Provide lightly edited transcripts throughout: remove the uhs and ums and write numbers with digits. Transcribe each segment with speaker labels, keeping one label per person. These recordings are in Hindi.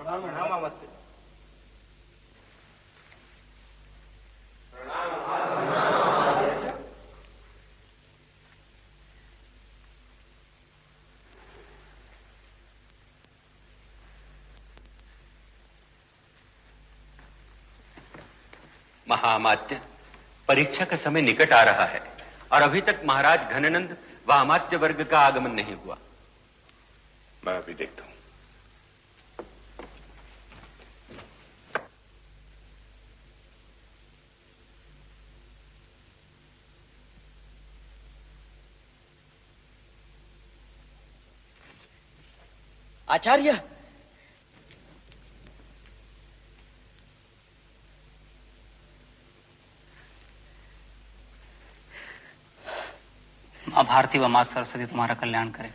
Speaker 1: महाअमात्य, परीक्षा का समय निकट आ रहा है और अभी तक महाराज घननंद व अमात्य वर्ग का आगमन नहीं हुआ।
Speaker 2: मैं अभी देखता हूं।
Speaker 3: आचार्य,
Speaker 4: मां भारती व मां सरस्वती तुम्हारा कल्याण करें।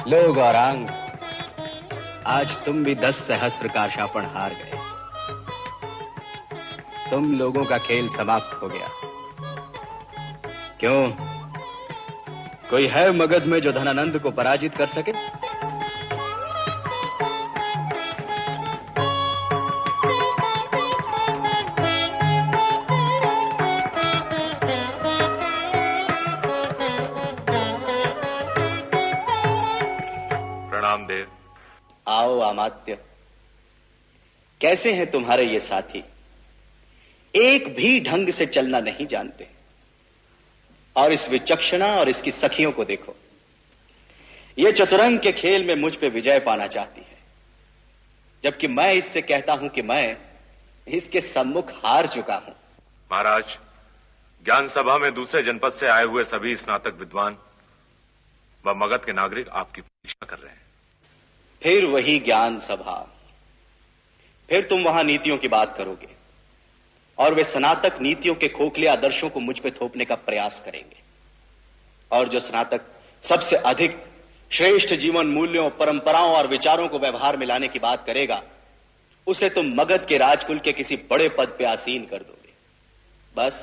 Speaker 5: लो गौरांग, आज तुम भी 10 सहस्त्र का शापन हार गए। तुम लोगों का खेल समाप्त हो गया। क्यों, कोई है मगध में जो धनानंद को पराजित कर सके? आओ अमात्य, कैसे हैं तुम्हारे ये साथी? एक भी ढंग से चलना नहीं जानते। और इस विचक्षणा और इसकी सखियों को देखो, ये चतुरंग के खेल में मुझ पे विजय पाना चाहती है, जबकि मैं इससे कहता हूं कि मैं इसके सम्मुख हार चुका हूं।
Speaker 2: महाराज, ज्ञान सभा में दूसरे जनपद से आए हुए सभी स्नातक विद्वान व मगध के नागरिक आपकी परीक्षा कर रहे हैं।
Speaker 5: फिर वही ज्ञान सभा, फिर तुम वहां नीतियों की बात करोगे और वे स्नातक नीतियों के खोखले आदर्शों को मुझ पे थोपने का प्रयास करेंगे। और जो स्नातक सबसे अधिक श्रेष्ठ जीवन मूल्यों, परंपराओं और विचारों को व्यवहार में लाने की बात करेगा, उसे तुम मगध के राजकुल के किसी बड़े पद पे आसीन कर दोगे। बस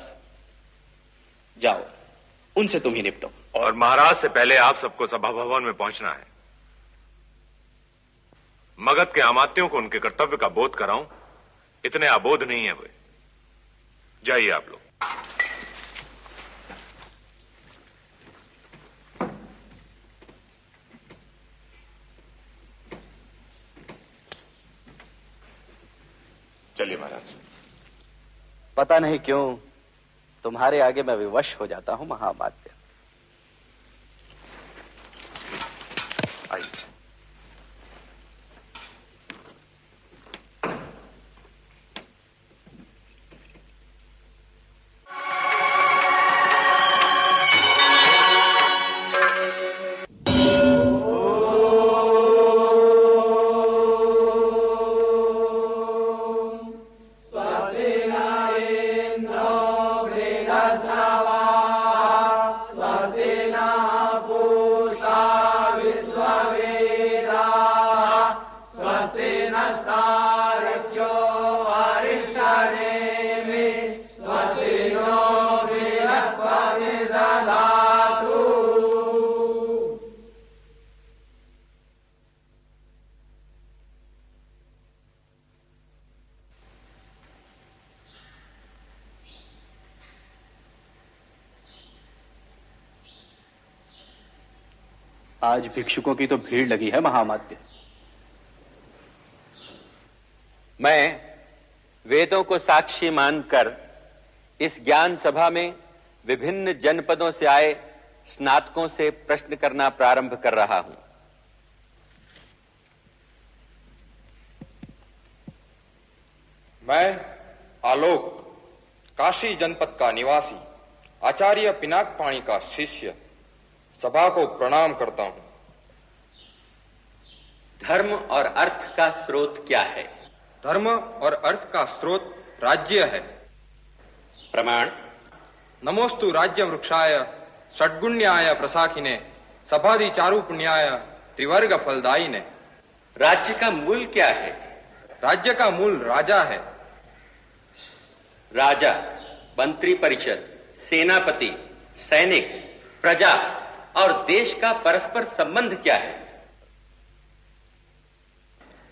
Speaker 5: जाओ, उनसे तुम ही निपटो।
Speaker 2: और महाराज से पहले आप सबको सभा भवन में पहुंचना है। मगध के अमात्यों को उनके कर्तव्य का बोध कराऊं, इतने अबोध नहीं है वे। जाइए आप लोग। चलिए महाराज।
Speaker 5: पता नहीं क्यों तुम्हारे आगे मैं विवश हो जाता हूं महाअमात्य।
Speaker 2: आइए।
Speaker 5: आज भिक्षुकों की तो भीड़ लगी है महाअमात्य।
Speaker 1: मैं वेदों को साक्षी मानकर इस ज्ञान सभा में विभिन्न जनपदों से आए स्नातकों से प्रश्न करना प्रारंभ कर रहा हूं।
Speaker 6: मैं आलोक, काशी जनपद का निवासी, आचार्य पिनाक पाणी का शिष्य, सभा को प्रणाम करता हूं।
Speaker 1: धर्म और अर्थ का स्रोत क्या है?
Speaker 6: धर्म और अर्थ का स्रोत राज्य है।
Speaker 1: प्रमाण।
Speaker 6: नमोस्तु राज्य वृक्षाय षड्गुण्याय प्रशाखिने सभादि चारु पुण्याय त्रिवर्ग फलदायिने।
Speaker 1: राज्य का मूल क्या है?
Speaker 6: राज्य का मूल राजा है।
Speaker 1: राजा, मंत्री परिषद, सेनापति, सैनिक, प्रजा और देश का परस्पर संबंध क्या है?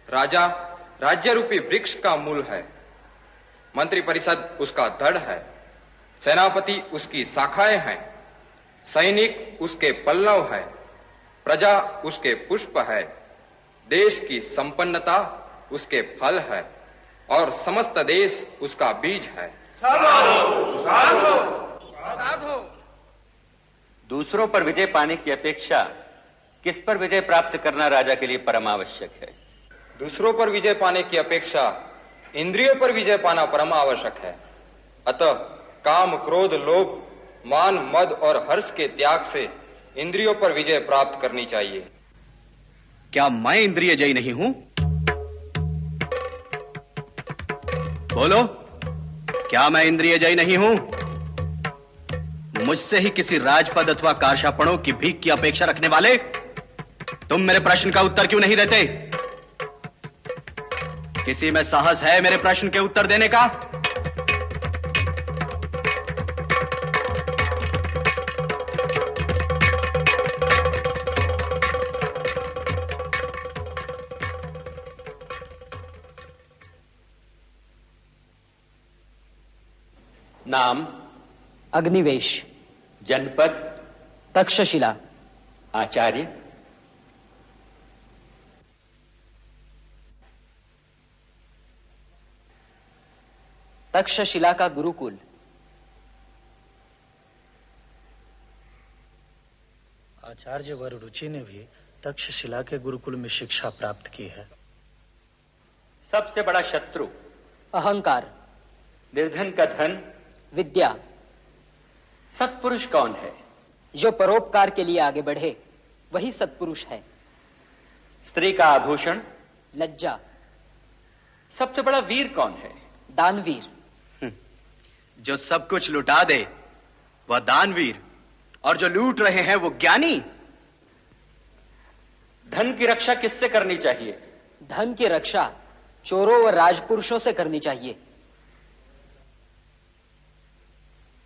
Speaker 6: राजा राज्य रूपी वृक्ष का मूल है, मंत्री परिषद उसका धड़ है, सेनापति उसकी शाखाएं हैं, सैनिक उसके पल्लव है, प्रजा उसके पुष्प है, देश की संपन्नता उसके फल है और समस्त देश उसका बीज है।
Speaker 7: साधु साधु साधु।
Speaker 1: दूसरों पर विजय पाने की अपेक्षा किस पर विजय प्राप्त करना राजा के लिए परम आवश्यक है?
Speaker 6: दूसरों पर विजय पाने की अपेक्षा इंद्रियों पर विजय पाना परम आवश्यक है। अतः काम, क्रोध, लोभ, मान, मद और हर्ष के त्याग से इंद्रियों पर विजय प्राप्त करनी चाहिए।
Speaker 5: क्या मैं इंद्रिय जयी नहीं हूं? बोलो, क्या मैं इंद्रिय जयी नहीं हूं? मुझसे ही किसी राजपद अथवा कारशापणों की भीख की अपेक्षा रखने वाले तुम मेरे प्रश्न का उत्तर क्यों नहीं देते? किसी में साहस है मेरे प्रश्न के उत्तर देने का?
Speaker 1: नाम?
Speaker 3: अग्निवेश।
Speaker 1: जनपद?
Speaker 3: तक्षशिला।
Speaker 1: आचार्य?
Speaker 3: तक्षशिला का गुरुकुल।
Speaker 8: आचार्य वररुचि ने भी तक्षशिला के गुरुकुल में शिक्षा प्राप्त की है।
Speaker 1: सबसे बड़ा शत्रु?
Speaker 3: अहंकार।
Speaker 1: निर्धन का धन?
Speaker 3: विद्या।
Speaker 1: सत्पुरुष कौन है?
Speaker 3: जो परोपकार के लिए आगे बढ़े वही सत्पुरुष है।
Speaker 1: स्त्री का आभूषण?
Speaker 3: लज्जा।
Speaker 1: सबसे बड़ा वीर कौन है?
Speaker 3: दानवीर।
Speaker 5: जो सब कुछ लुटा दे वह दानवीर, और जो लूट रहे हैं वो ज्ञानी।
Speaker 1: धन की रक्षा किससे करनी चाहिए?
Speaker 3: धन की रक्षा चोरों व राजपुरुषों से करनी चाहिए।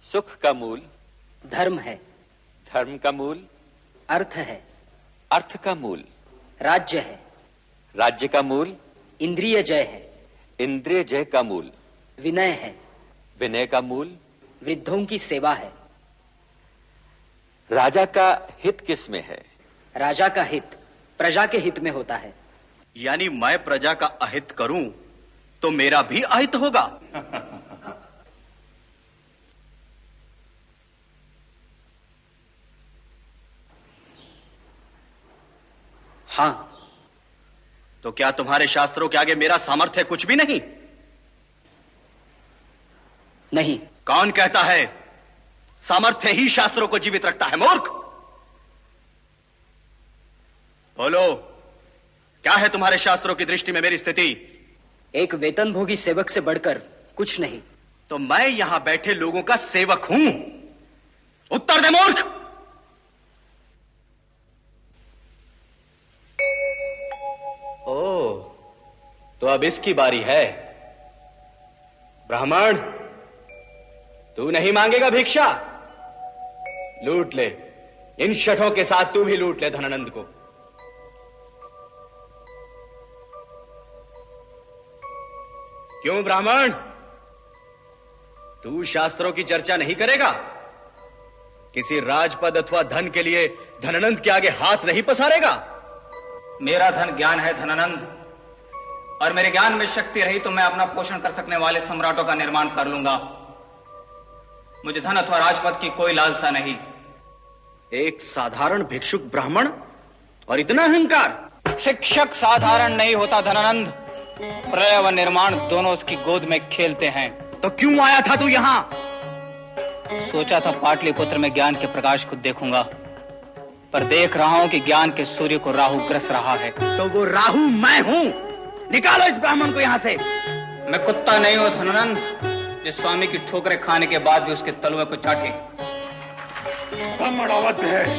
Speaker 1: सुख का मूल?
Speaker 3: धर्म है।
Speaker 1: धर्म का मूल?
Speaker 3: अर्थ है।
Speaker 1: अर्थ का मूल?
Speaker 3: राज्य है।
Speaker 1: राज्य का मूल?
Speaker 3: इंद्रिय जय है।
Speaker 1: इंद्रिय जय का मूल?
Speaker 3: विनय है।
Speaker 1: विनय का मूल?
Speaker 3: वृद्धों की सेवा है।
Speaker 1: राजा का हित किसमें है?
Speaker 3: राजा का हित प्रजा के हित में होता है।
Speaker 5: यानी मैं प्रजा का अहित करूं तो मेरा भी अहित होगा।
Speaker 3: हां।
Speaker 5: तो क्या तुम्हारे शास्त्रों के आगे मेरा सामर्थ्य कुछ भी नहीं?
Speaker 3: नहीं।
Speaker 5: कौन कहता है सामर्थ्य ही शास्त्रों को जीवित रखता है? मूर्ख! बोलो, क्या है तुम्हारे शास्त्रों की दृष्टि में मेरी स्थिति?
Speaker 3: एक वेतनभोगी सेवक से बढ़कर कुछ नहीं।
Speaker 5: तो मैं यहां बैठे लोगों का सेवक हूं। उत्तर दे मूर्ख! ओ, तो अब इसकी बारी है। ब्राह्मण, तू नहीं मांगेगा भिक्षा? लूट ले, इन शठों के साथ तू भी लूट ले धनानंद को। क्यों ब्राह्मण, तू शास्त्रों की चर्चा नहीं करेगा? किसी राजपद अथवा धन के लिए धनानंद के आगे हाथ नहीं पसारेगा?
Speaker 4: मेरा धन ज्ञान है धनानंद, और मेरे ज्ञान में शक्ति रही तो मैं अपना पोषण कर सकने वाले सम्राटों का निर्माण कर लूंगा। मुझे धन अथवा राजपद की कोई लालसा नहीं।
Speaker 5: एक साधारण भिक्षुक ब्राह्मण और इतना अहंकार?
Speaker 4: शिक्षक साधारण नहीं होता धनानंद, प्रलय व निर्माण दोनों उसकी गोद में खेलते हैं।
Speaker 5: तो क्यों आया था तू यहां?
Speaker 4: सोचा था पाटलिपुत्र में ज्ञान के प्रकाश को देखूंगा, पर देख रहा हूं कि ज्ञान के सूर्य को राहु ग्रस रहा है।
Speaker 5: तो वो राहु मैं हूं। निकालो इस ब्राह्मण को यहां से।
Speaker 4: मैं कुत्ता नहीं हूं धनानंद, जिस स्वामी की ठोकरें खाने के बाद भी उसके तलुए को चाटे।
Speaker 7: ब्राह्मण अवध है।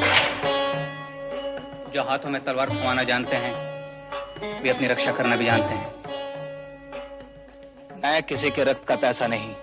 Speaker 4: जो हाथों में तलवार थमाना जानते हैं, वे अपनी रक्षा करना भी जानते हैं। मैं किसी के रक्त का प्यासा नहीं,